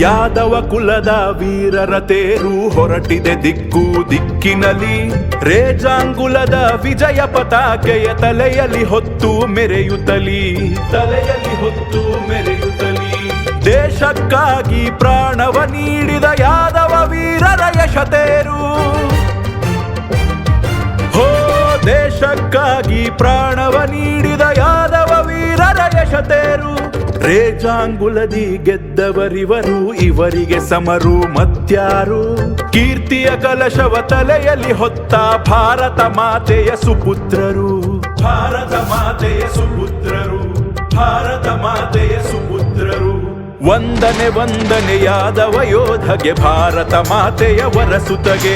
ಯಾದವ ಕುಲದ ವೀರರ ತೇರು ಹೊರಟಿದೆ ದಿಕ್ಕು ದಿಕ್ಕಿನಲ್ಲಿ. ರೇಜಾಂಗುಲದ ವಿಜಯ ಪತಾಕೆಯ ತಲೆಯಲ್ಲಿ ಹೊತ್ತು ಮೆರೆಯುತ್ತಲಿ, ತಲೆಯಲ್ಲಿ ಹೊತ್ತು ಮೆರೆಯುತ್ತಲಿ. ದೇಶಕ್ಕಾಗಿ ಪ್ರಾಣವ ನೀಡಿದ ಯಾದವ ವೀರರ ಯಶತೇರು. ಹೋ ದೇಶಕ್ಕಾಗಿ ಪ್ರಾಣವ ನೀಡಿದ ಯಾದವ ವೀರರ ಯಶತೇರು. ರೇಜಾಂಗುಲದಿ ಗೆದ್ದವರಿವರು, ಇವರಿಗೆ ಸಮರು ಮತ್ಯಾರು. ಕೀರ್ತಿಯ ಕಲಶವ ತಲೆಯಲ್ಲಿ ಹೊತ್ತ ಭಾರತ ಮಾತೆಯ ಸುಪುತ್ರರು, ಭಾರತ ಮಾತೆಯ ಸುಪುತ್ರರು, ಭಾರತ ಮಾತೆಯ ಸುಪುತ್ರರು. ವಂದನೆ ವಂದನೆ ಯಾದವ ಯೋಧಗೆ, ಭಾರತ ಮಾತೆಯ ವರಸುತಗೆ.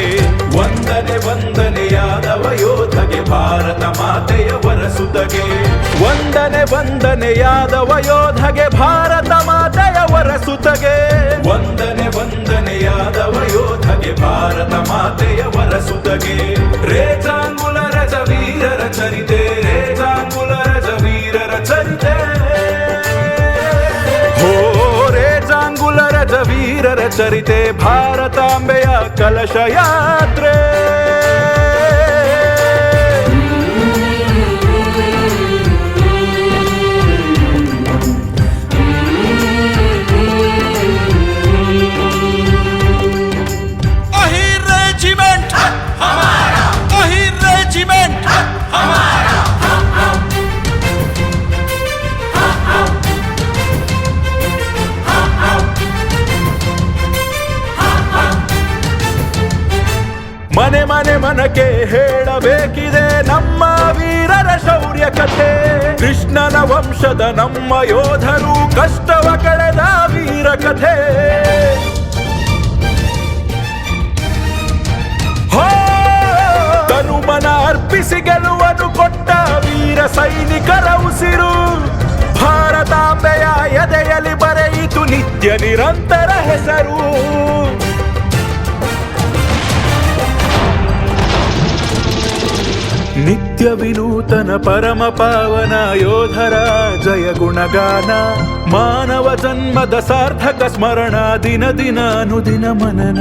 ವಂದನೆ ವಂದನೆ ಯಾದವ ಯೋಧಗೆ, ಭಾರತ ಮಾತೆಯ ವರಸುತಗೆ. ವಂದನೆ ವಂದನೆ ಯಾದವ ಯೋಧಗೆ, ಭಾರತ ಮಾತೆಯ ವರಸುತಗೆ. ವಂದನೆ ವಂದನೆ ಯಾದವ ಯೋಧಗೆ, ಭಾರತ ಮಾತೆಯ ವರಸುತಗೆ. ರೇಜಾಂಗುಲ ರಜ ವೀರರ ಚರಿತೆ, ರೇಜಾಂಗುಲ ರಜ ವೀರರ ಚರಿತೆ. ವೀರರ ಚರಿತೆ, ಭಾರತಾಂಬೆಯ ಕಲಶ ಯಾತ್ರೆ. अहिर रेजिमेंट हमारा, अहिर रेजिमेंट हमारा. ಮನೆ ಮನೆ ಮನಕ್ಕೆ ಹೇಳಬೇಕಿದೆ ನಮ್ಮ ವೀರರ ಶೌರ್ಯ ಕಥೆ. ಕೃಷ್ಣನ ವಂಶದ ನಮ್ಮ ಯೋಧರು ಕಷ್ಟವ ಕಳೆದ ವೀರ ಕಥೆ. ತನುಮನ ಅರ್ಪಿಸಿ ಗೆಲುವನ್ನು ಕೊಟ್ಟ ವೀರ ಸೈನಿಕರ ಉಸಿರು. ಭಾರತಾಂಬೆಯ ಎದೆಯಲ್ಲಿ ಬರೆಯಿತು ನಿತ್ಯ ನಿರಂತರ ಹೆಸರು. ನಿತ್ಯ ವಿನೂತನ ಪರಮ ಪಾವನ ಯೋಧರ ಜಯ ಗುಣಗಾನ. ಮಾನವ ಜನ್ಮದ ಸಾರ್ಥಕ ಸ್ಮರಣ, ದಿನ ದಿನ ಅನುದಿನ ಮನನ.